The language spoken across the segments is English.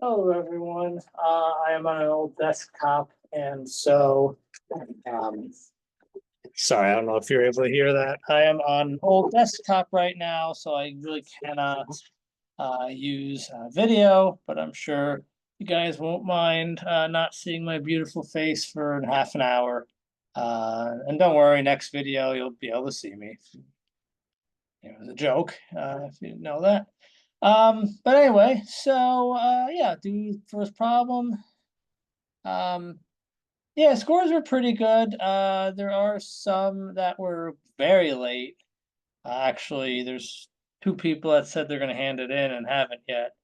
Hello, everyone. I am on an old desktop, and so, um, sorry, I don't know if you're able to hear that. I am on an old desktop right now, so I really cannot use video, but I'm sure you guys won't mind not seeing my beautiful face for half an hour. And don't worry, next video you'll be able to see me. It was a joke, if you didn't know that. But anyway, so yeah, do first problem. Um, yeah, scores were pretty good. There are some that were very late. Actually, there's two people that said they're going to hand it in and haven't yet.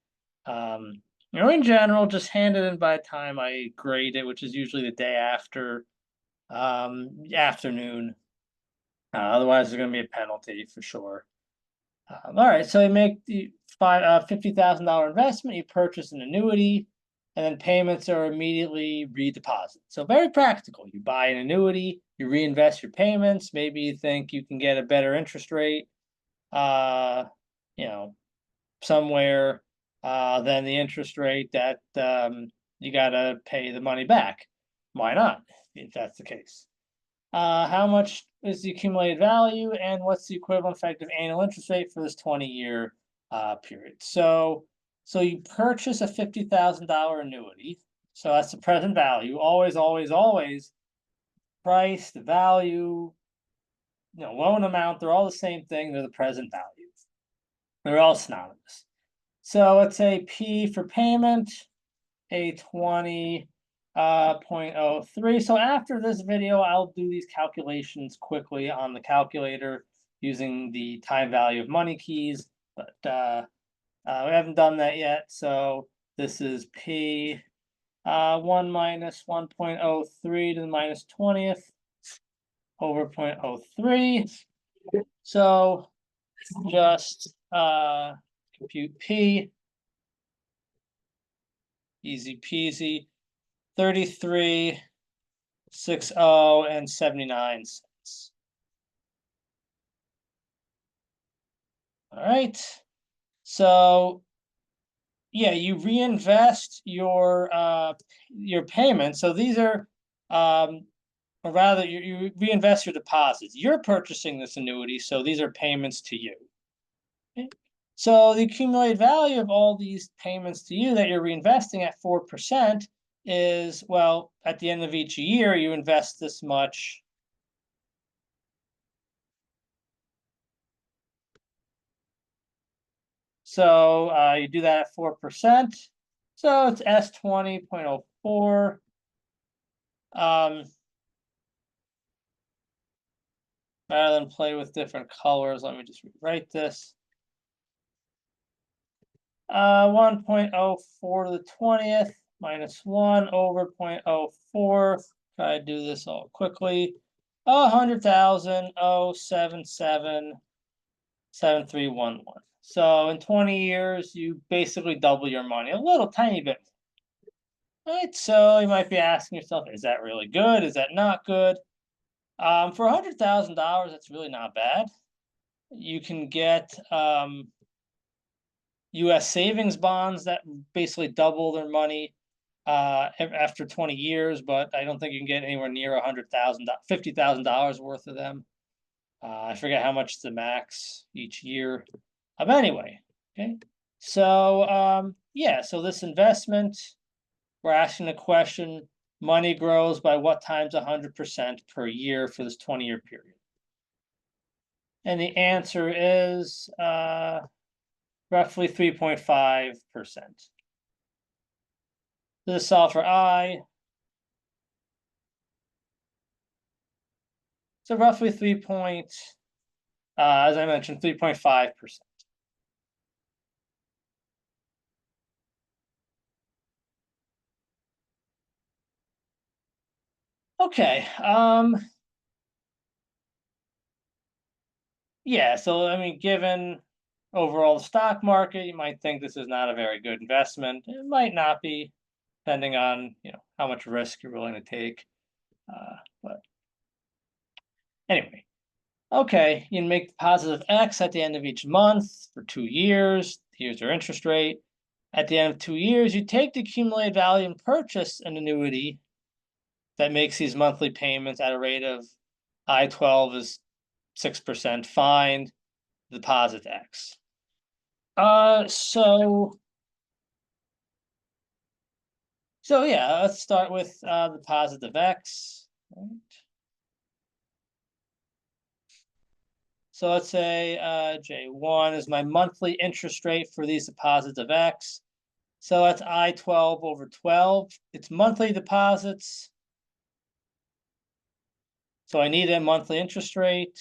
In general, just hand it in by the time I grade it, which is usually the day after, afternoon. Otherwise, there's going to be a penalty for sure. All right, so you make the $50,000 investment, you purchase an annuity, and then payments are immediately redeposited. So very practical. You buy an annuity, you reinvest your payments. Maybe you think you can get a better interest rate, uh, you know, somewhere than the interest rate that you got to pay the money back. Why not, if that's the case? How much is the accumulated value, and what's the equivalent effective annual interest rate for this 20-year period? So you purchase a $50,000 annuity. So that's the present value. Always, always, always price, the value, loan amount, they're all the same thing. They're the present values. They're all synonymous. So let's say P for payment, a 20.03. So after this video, I'll do these calculations quickly on the calculator using the time value of money keys, but we haven't done that yet. So this is P 1 minus 1.03 to the minus 20th over 0.03. So just compute P, easy peasy, 33.60 and 79 cents. All right. So yeah, you reinvest your payments. So these are or rather you reinvest your deposits. You're purchasing this annuity, so these are payments to you. Okay? So the accumulated value of all these payments to you that you're reinvesting at 4% is, well, at the end of each year, you invest this much. So you do that at 4%. So it's S20.04. Rather than play with different colors, let me just rewrite this. 1.04 to the 20th minus 1 over 0.04. Try to do this all quickly. 100,000, 0777311. So in 20 years, you basically double your money, a little tiny bit. All right, so you might be asking yourself, is that really good? Is that not good? For $100,000, that's really not bad. You can get U.S. savings bonds that basically double their money after 20 years, but I don't think you can get anywhere near $50,000 worth of them. I forget how much the max each year. But anyway, okay. So yeah, so this investment, we're asking the question, money grows by what times 100% per year for this 20-year period? And the answer is roughly 3.5%. This is solve for I. So roughly as I mentioned, 3.5%. Okay. Yeah, so I mean, given overall the stock market, you might think this is not a very good investment. It might not be, depending on how much risk you're willing to take. But anyway, okay, you make deposits of X at the end of each month for 2 years. Here's your interest rate. At the end of 2 years, you take the accumulated value and purchase an annuity that makes these monthly payments at a rate of I-12 is 6%. Find deposit X. So yeah, let's start with deposit of X. Right. So let's say J1 is my monthly interest rate for these deposits of X. So that's I-12 over 12. It's monthly deposits. So I need a monthly interest rate.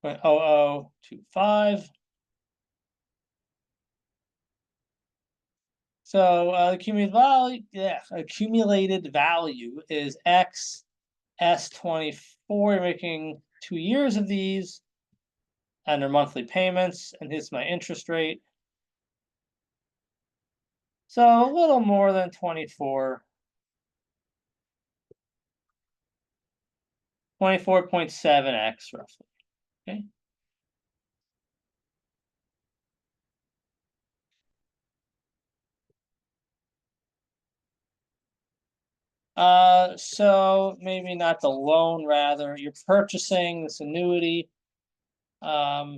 0.0025. So accumulated value is X S24. You're making 2 years of these, and they're monthly payments, and here's my interest rate. So a little more than 24. 24.7x roughly. Okay. So maybe not the loan, rather you're purchasing this annuity. So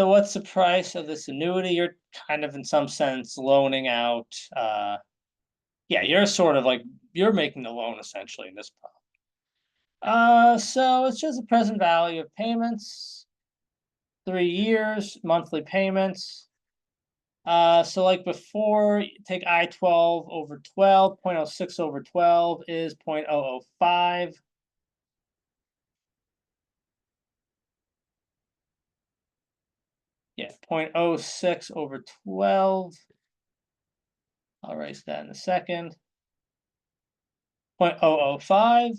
what's the price of this annuity? You're kind of in some sense loaning out. Yeah, you're sort of like you're making the loan essentially in this problem. So it's just the present value of payments, 3 years, monthly payments. So like before, take I-12 over 12, 0.06 over 12 is 0.005. Yeah, 0.06 over 12. I'll erase that in a second. 0.005.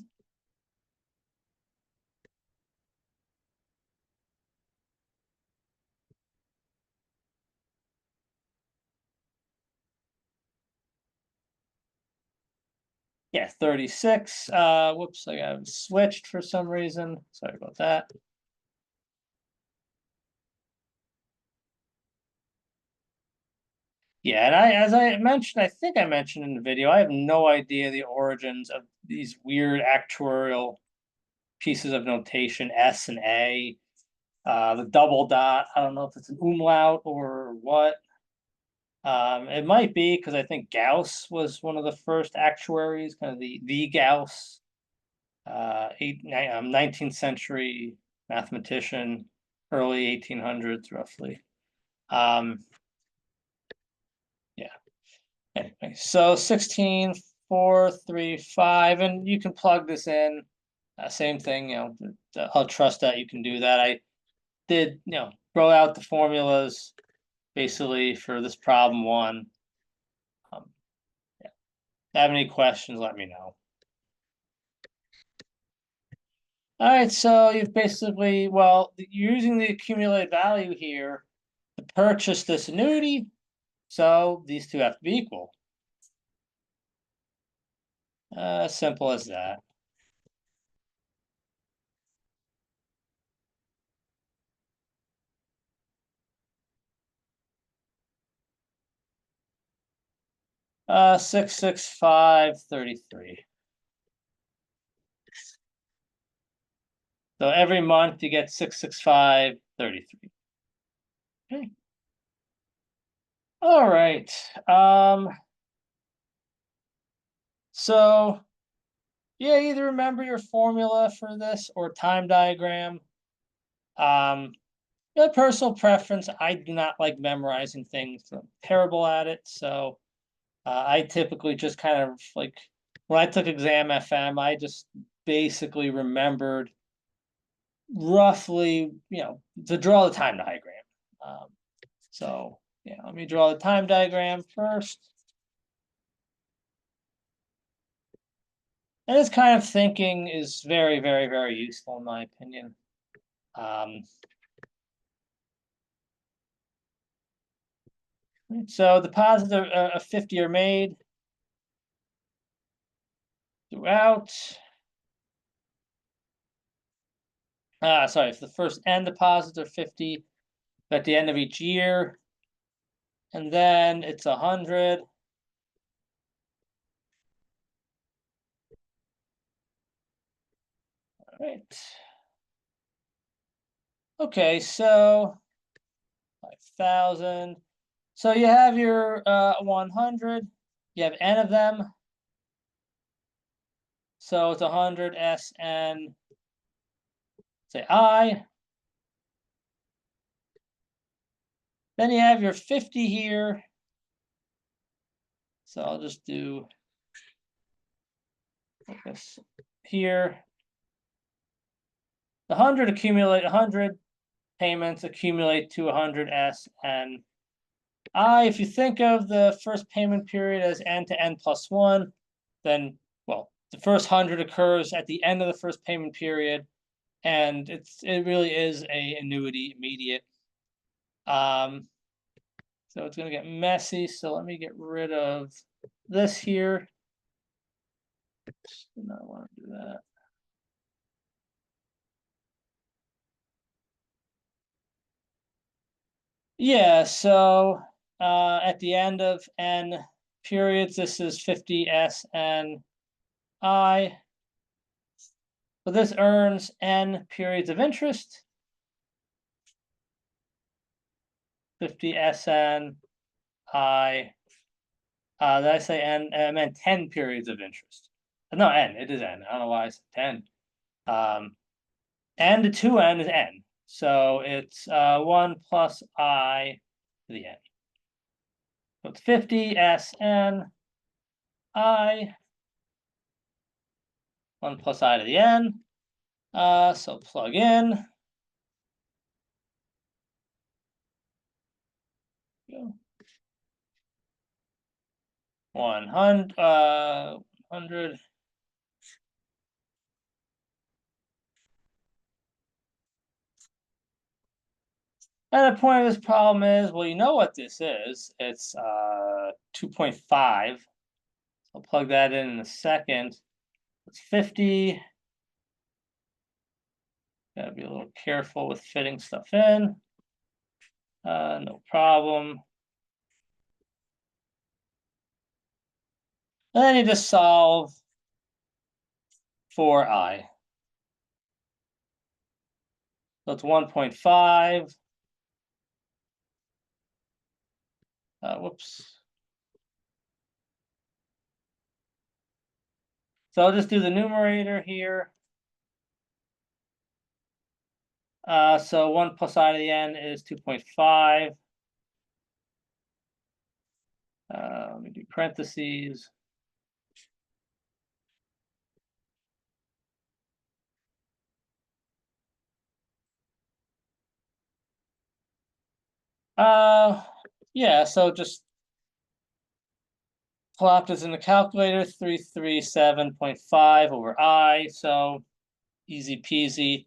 Yeah, 36. Whoops, I got switched for some reason. Sorry about that. Yeah, and as I mentioned, I think I mentioned in the video, I have no idea the origins of these weird actuarial pieces of notation, S and A. The double dot, I don't know if it's an umlaut or what. It might be because I think Gauss was one of the first actuaries, kind of the Gauss, 19th century mathematician, early 1800s roughly. Yeah. Anyway, so 16,435, and you can plug this in. Same thing, I'll trust that you can do that. I did, throw out the formulas basically for this problem one. Yeah. If you have any questions, let me know. All right, so you've basically, well, you're using the accumulated value here to purchase this annuity, so these two have to be equal. Simple as that. Uh, 66533. So every month you get 66533. Okay. All right. So yeah, either remember your formula for this or time diagram. Personal preference, I do not like memorizing things. I'm terrible at it. So I typically just kind of like when I took exam FM, I just basically remembered roughly, to draw the time diagram. Um, so yeah, let me draw the time diagram first. And this kind of thinking is very, very, very useful in my opinion. So deposit of 50 are made. throughout. Sorry, if the first end deposits are 50 at the end of each year, and then it's 100. All right. Okay, so 5,000. So you have your 100. You have n of them. So it's 100 SN, say I. Then you have your 50 here. So I'll just do this here. The 100 accumulate 100 payments accumulate to 100 SN I. If you think of the first payment period as n to n plus 1, then, well, the first 100 occurs at the end of the first payment period, and it really is a annuity immediate. So it's going to get messy, so let me get rid of this here. Do not want to do that. Yeah, so at the end of n periods, this is 50 SN I. So this earns n periods of interest. 50 SN I. Did I say n? I meant 10 periods of interest. No, n. It is n. I don't know why I said 10. N to 2n is n. So it's 1 plus I to the n. So it's 50 SN I. 1 plus I to the n. So plug in. Go. 100. 100. And the point of this problem is, well, you know what this is. It's 2.5. I'll plug that in a second. It's 50. Gotta be a little careful with fitting stuff in. No problem. And then you just solve for I. So it's 1.5. Whoops. So I'll just do the numerator here. So 1 plus I to the n is 2.5. Let me do parentheses. Yeah, so just plop this in the calculator, 337.5 over I. So easy peasy.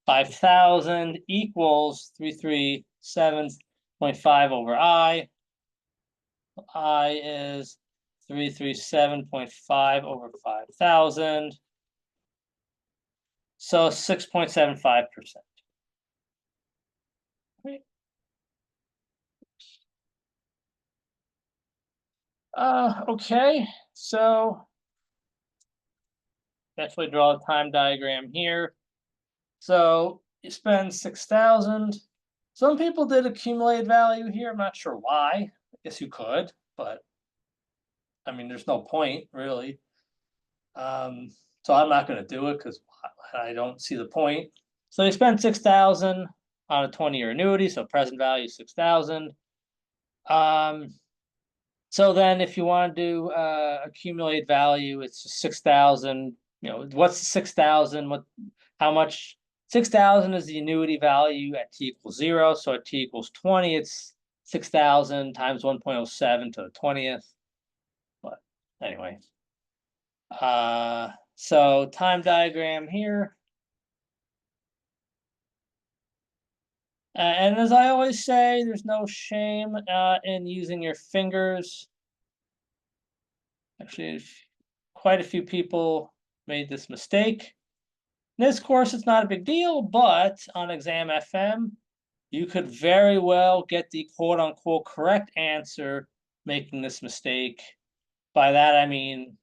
5,000 equals 337.5 over I. I is 337.5 over 5,000. So 6.75%. Okay, so definitely draw a time diagram here. So you spend 6,000. Some people did accumulate value here. I'm not sure why. I guess you could, but I mean, there's no point really. So I'm not going to do it because I don't see the point. So you spend 6,000 on a 20-year annuity, so present value 6,000. So then if you want to do accumulate value, it's 6,000. You know, what's 6,000? How much? 6,000 is the annuity value at t equals 0. So at t equals 20, it's 6,000 times 1.07 to the 20th. But anyway. So time diagram here. And as I always say, there's no shame in using your fingers. Actually, quite a few people made this mistake. In this course, it's not a big deal, but on Exam FM, you could very well get the quote unquote correct answer making this mistake. By that, I mean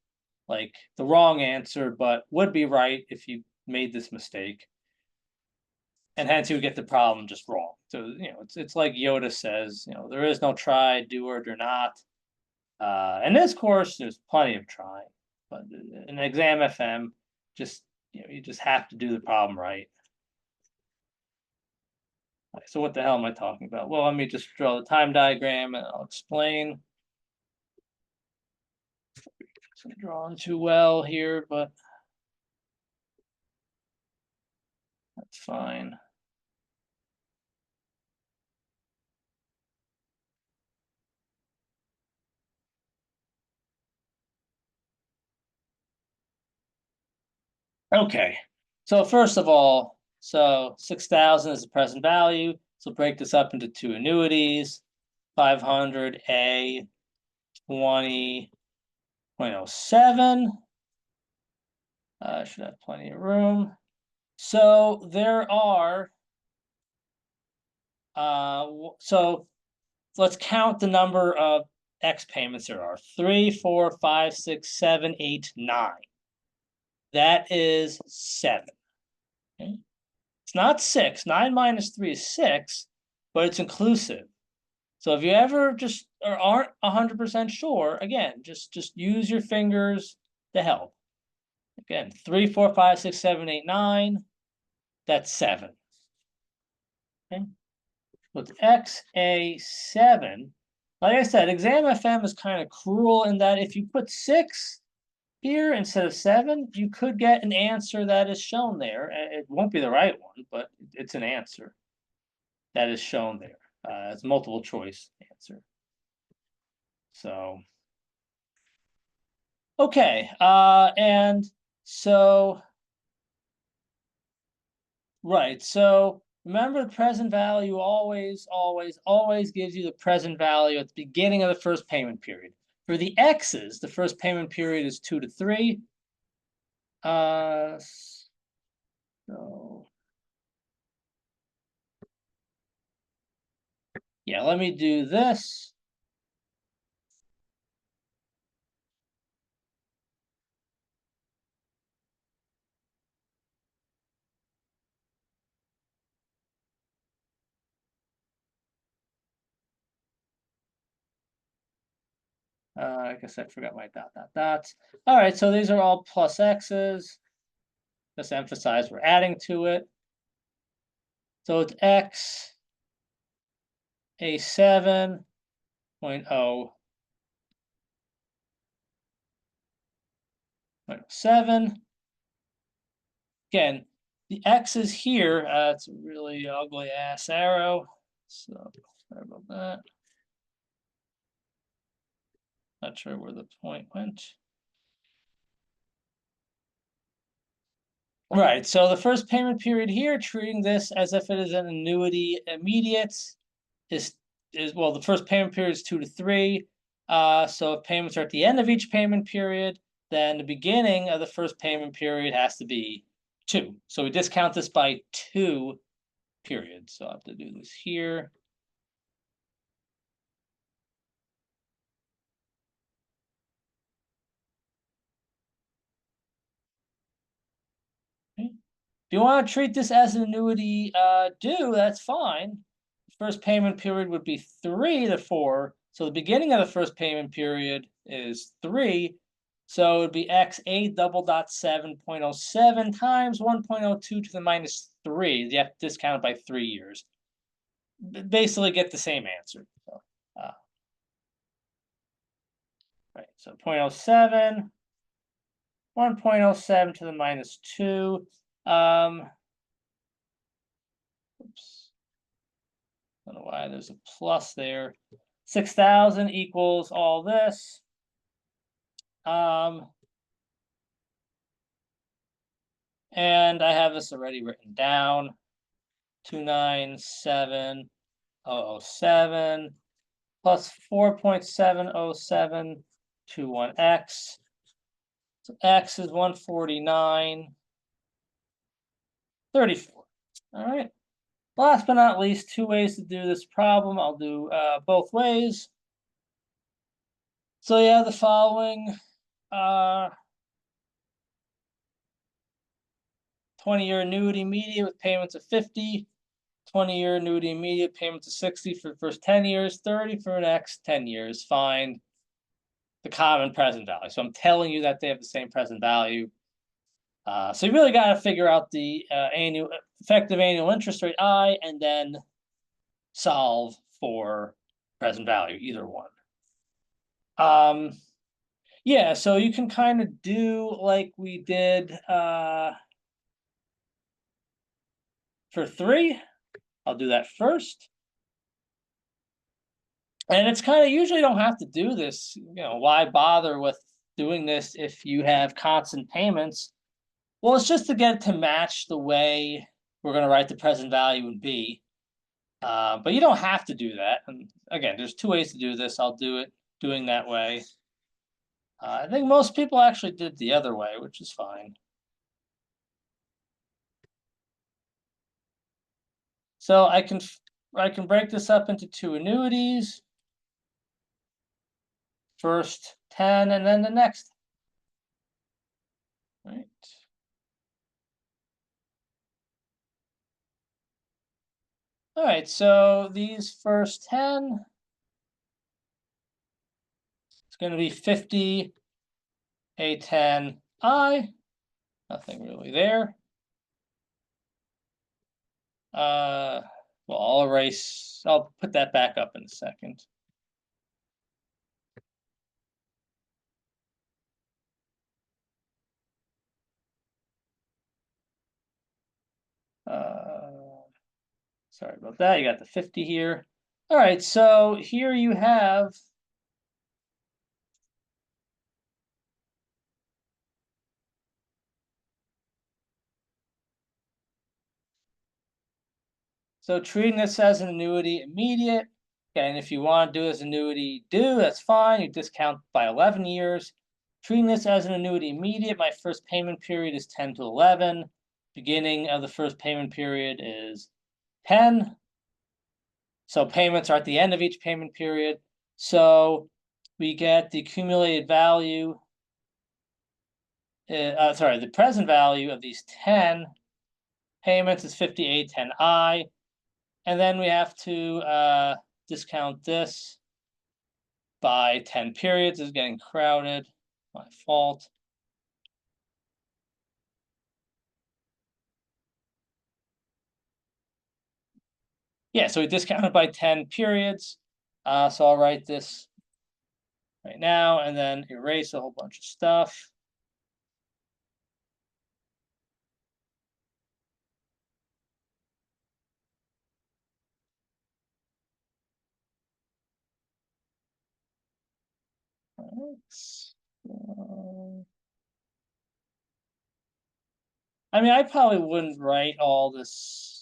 like the wrong answer, but would be right if you made this mistake. And hence you would get the problem just wrong. So, it's like Yoda says, there is no try, do or do not. In this course, there's plenty of trying, but in Exam FM, just, you just have to do the problem right. So what the hell am I talking about? Well, let me just draw the time diagram and I'll explain. It's not drawn too well here, but that's fine. Okay, so first of all, 6,000 is the present value. So break this up into two annuities, 500 A 20.07. I should have plenty of room. So there are, so let's count the number of X payments there are. 3, 4, 5, 6, 7, 8, 9. That is 7. Okay? It's not 6. 9 minus 3 is 6, but it's inclusive. So if you ever just aren't 100% sure, again, just use your fingers to help. Again, 3, 4, 5, 6, 7, 8, 9. That's 7. Okay. So it's XA7. Like I said, Exam FM is kind of cruel in that if you put 6 here instead of 7, you could get an answer that is shown there. It won't be the right one, but it's an answer that is shown there. It's a multiple choice answer. So, okay, and so, right, so remember the present value always gives you the present value at the beginning of the first payment period. For the X's, the first payment period is 2 to 3. So yeah, let me do this. I guess I forgot my dots. All right, so these are all plus X's. Just emphasize we're adding to it. So it's X A 7.07. Again, the X is here. It's a really ugly ass arrow. So sorry about that. Not sure where the point went. Right, so the first payment period here, treating this as if it is an annuity immediate, is well, the first payment period is 2 to 3. So if payments are at the end of each payment period, then the beginning of the first payment period has to be 2. So we discount this by 2 periods. So I have to do this here. Okay. If you want to treat this as an annuity due, that's fine. First payment period would be 3 to 4. So the beginning of the first payment period is 3. So it would be X8 double dot 7.07 times 1.02 to the minus 3. You have to discount it by 3 years. Basically get the same answer. So, right, so 0.07, 1.07 to the minus 2. Oops. I don't know why there's a plus there. 6,000 equals all this. And I have this already written down. 297,007 plus 4.70721x. So X is 149.34. All right. Last but not least, two ways to do this problem. I'll do both ways. So you have the following 20-year annuity immediate with payments of 50, 20-year annuity immediate payments of 60 for the first 10 years, 30 for the next 10 years. Find the common present value. So I'm telling you that they have the same present value. So you really got to figure out the annual effective annual interest rate I, and then solve for present value, either one. Yeah, so you can kind of do like we did for 3. I'll do that first. And it's kind of usually don't have to do this, why bother with doing this if you have constant payments? Well, it's just to get it to match the way we're going to write the present value in B. But you don't have to do that. And again, there's 2 ways to do this. I'll do it doing that way. I think most people actually did the other way, which is fine. So I can break this up into 2 annuities. First 10 and then the next. Right. All right, so these first 10, it's going to be 50 A10 I. Nothing really there. Well, I'll put that back up in a second. Sorry about that. You got the 50 here. All right, so here you have so treating this as an annuity immediate. Okay, and if you want to do as annuity due, that's fine. You discount by 11 years. Treating this as an annuity immediate, my first payment period is 10 to 11. Beginning of the first payment period is 10. So payments are at the end of each payment period. So we get the accumulated value, the present value of these 10 payments is 5810I. And then we have to discount this by 10 periods. Is getting crowded, my fault. Yeah, so we discounted by 10 periods. So I'll write this right now and then erase a whole bunch of stuff. I mean, I probably wouldn't write all this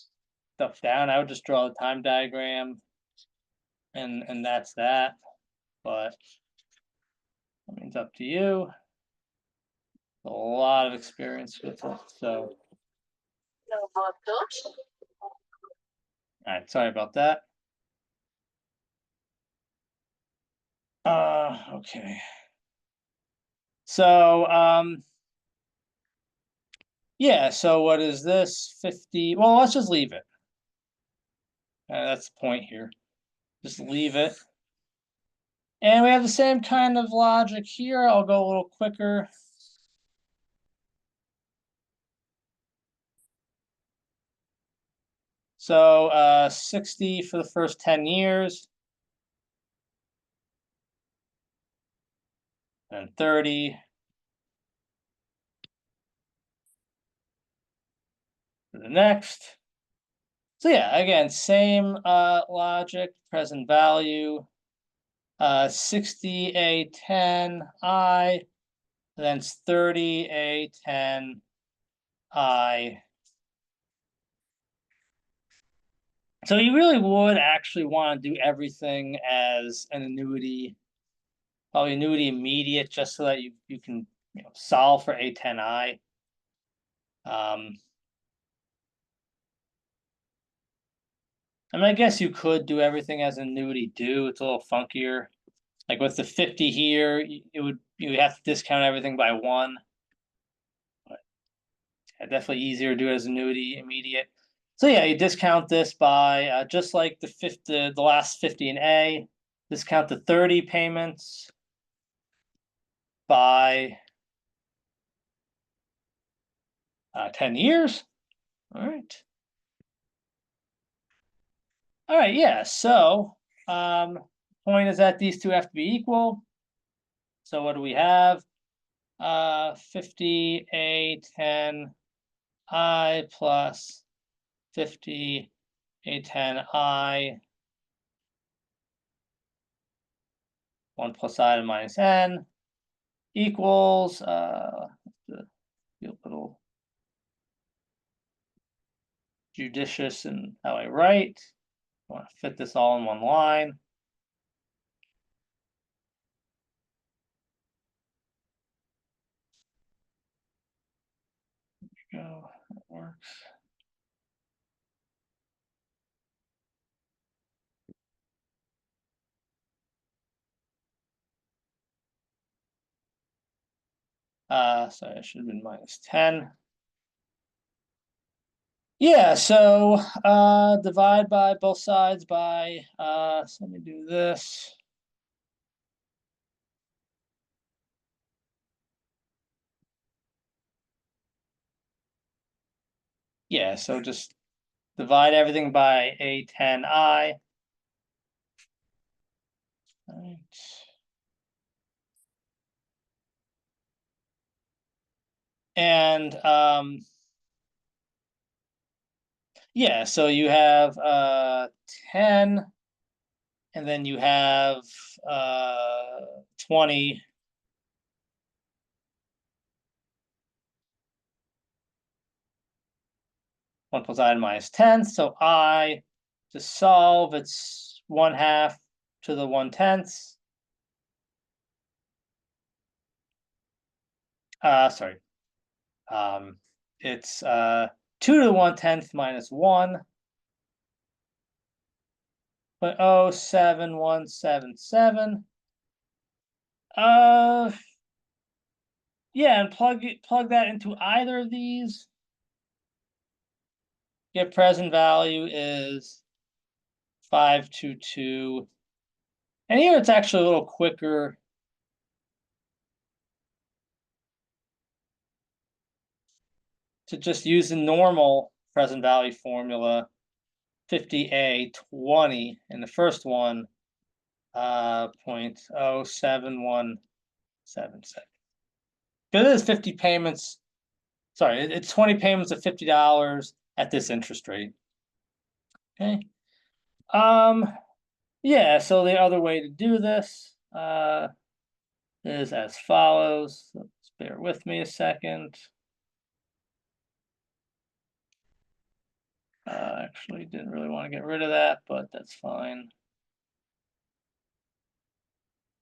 stuff down. I would just draw the time diagram and that's that. But I mean, it's up to you. A lot of experience with it, so. All right, sorry about that. Okay. So, yeah, so what is this? 50, well, let's just leave it. That's the point here. Just leave it. And we have the same kind of logic here. I'll go a little quicker. So 60 for the first 10 years. And 30 for the next. So yeah, again, same logic, present value. 60 A10 I, then it's 30 A10 I. So you really would actually want to do everything as an annuity, probably annuity immediate, just so that you can solve for A10I. I mean, I guess you could do everything as an annuity do. It's a little funkier. Like with the 50 here, you would have to discount everything by 1. But yeah, definitely easier to do it as annuity immediate. So yeah, you discount this by just like the last 50 in A, discount the 30 payments by 10 years. All right. All right, yeah. So point is that these two have to be equal. So what do we have? 50 A10I plus 50 A10I 1 plus I minus N equals be a little judicious in how I write. I want to fit this all in one line. There we go. That works. Sorry, I should have been minus 10. Yeah, so divide by both sides by so let me do this. Yeah, so just divide everything by A10I. Right. And yeah, so you have 10, and then you have 20. One plus I minus 10. So I to solve it's 1/2 to the 1/10. Sorry. It's 2 to the 1/10 minus 1. 0.07177. Uh yeah, and plug that into either of these. Get present value is 522. And here it's actually a little quicker to just use the normal present value formula, 50A20 in the first one, 0.07177. Because it is 50 payments. Sorry, it's 20 payments of $50 at this interest rate. Okay. Yeah, so the other way to do this is as follows. So just bear with me a second. Actually didn't really want to get rid of that, but that's fine.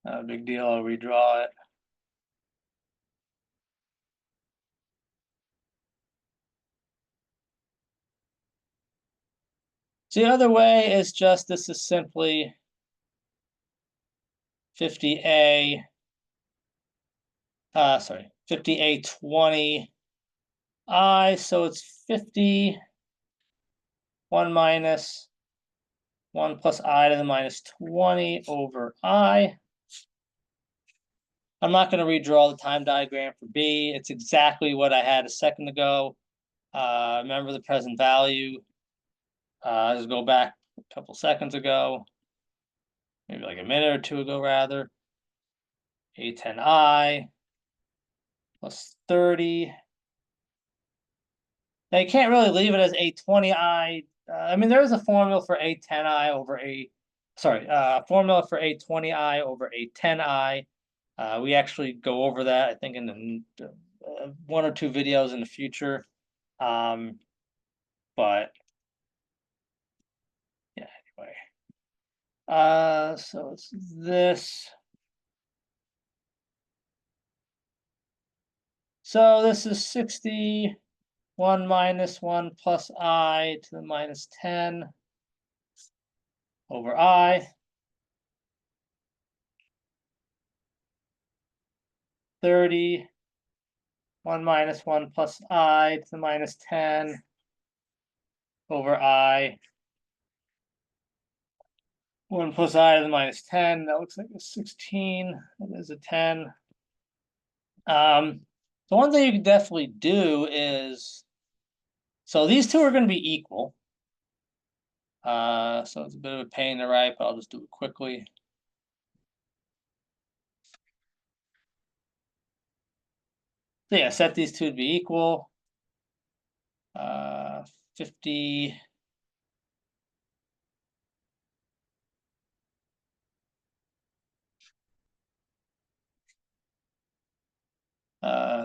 Not a big deal, I'll redraw it. So the other way is just, this is simply 50A, sorry, 50A20I, so it's 50, 1 minus 1 plus I to the minus 20 over I. I'm not going to redraw the time diagram for B. It's exactly what I had a second ago. Remember the present value. Just go back a couple seconds ago, maybe like a minute or two ago rather. A10I plus 30. Now you can't really leave it as A20I. I mean, there is a formula for A10I over formula for A20I over A10I. We actually go over that, I think, in the 1 or 2 videos in the future. But yeah, anyway. So it's this. So this is 61 minus 1 plus I to the minus 10 over I. 30, 1 minus 1 plus I to the minus 10 over I. 1 plus I to the minus 10, that looks like a 16, that is a 10. The one thing you can definitely do is, so these two are going to be equal. So it's a bit of a pain to write, but I'll just do it quickly. So yeah, set these two to be equal. 50.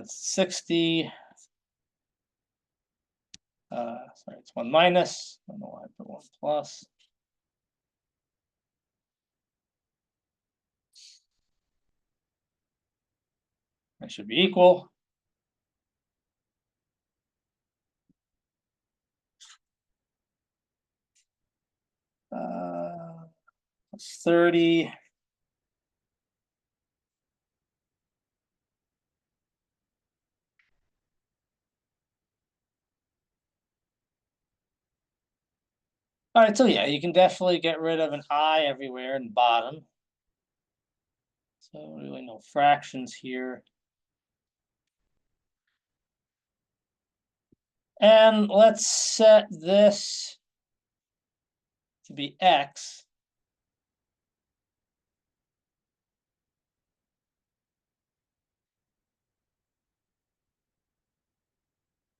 60. Sorry, it's 1 minus. I don't know why I put 1 plus. That should be equal. That's 30. All right, so yeah, you can definitely get rid of an I everywhere in the bottom. So really no fractions here. And let's set this to be X.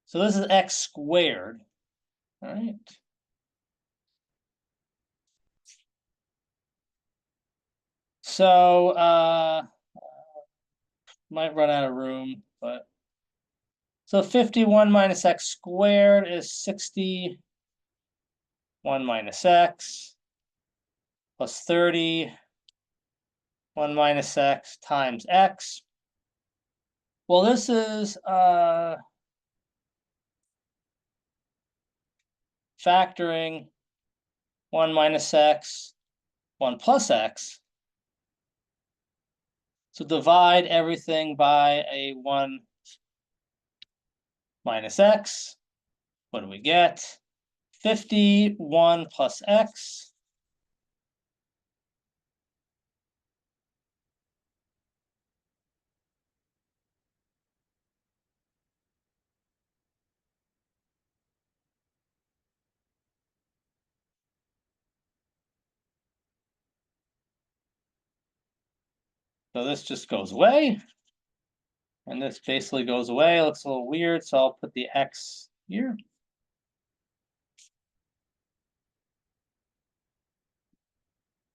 So this is X squared, all right? So, might run out of room, but so 51 minus X squared is 61 minus X plus 30, 1 minus X times X. Well, this is factoring 1 minus X, 1 plus X. So divide everything by a 1 minus X. What do we get? 51 plus X. So this just goes away. And this basically goes away. It looks a little weird, so I'll put the X here.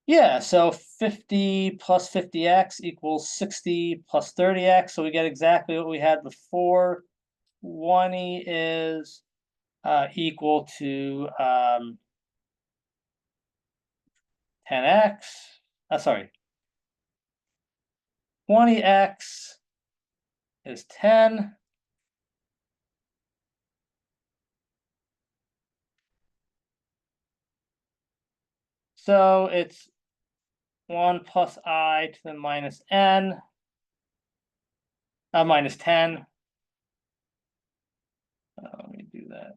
Yeah, so 50 plus 50x equals 60 plus 30x. So we get exactly what we had before. 20 is equal to 10x. Sorry. 20x is 10. So it's 1 plus I to the minus n, minus 10. Let me do that.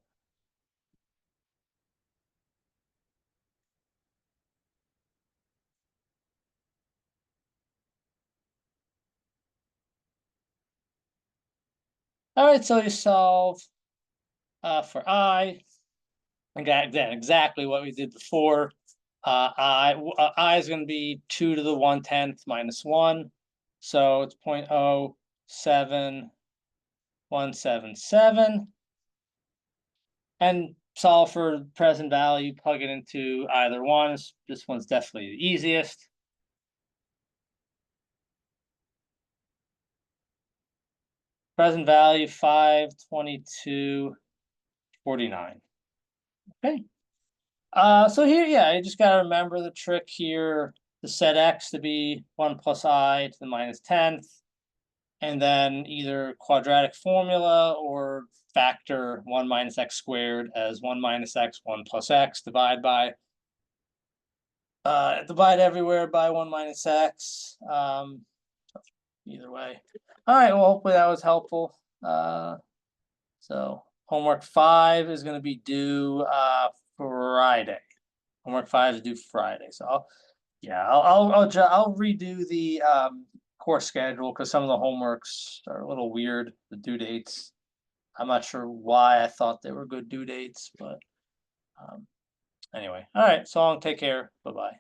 All right, so you solve for I. Again, exactly what we did before. I is going to be 2 to the 1/10 minus 1. So it's 0.07177. And solve for present value, plug it into either one. This one's definitely the easiest. Present value 522.49. Okay. So here, yeah, you just gotta remember the trick here to set X to be 1 plus I to the minus 10th. And then either quadratic formula or factor 1 minus x squared as 1 minus x, 1 plus x, divide everywhere by 1 minus x. Either way. All right, well, hopefully that was helpful. So homework 5 is going to be due Friday. Homework 5 is due Friday. So I'll redo the course schedule because some of the homeworks are a little weird, the due dates. I'm not sure why I thought they were good due dates, but anyway. All right, so long, take care. Bye-bye.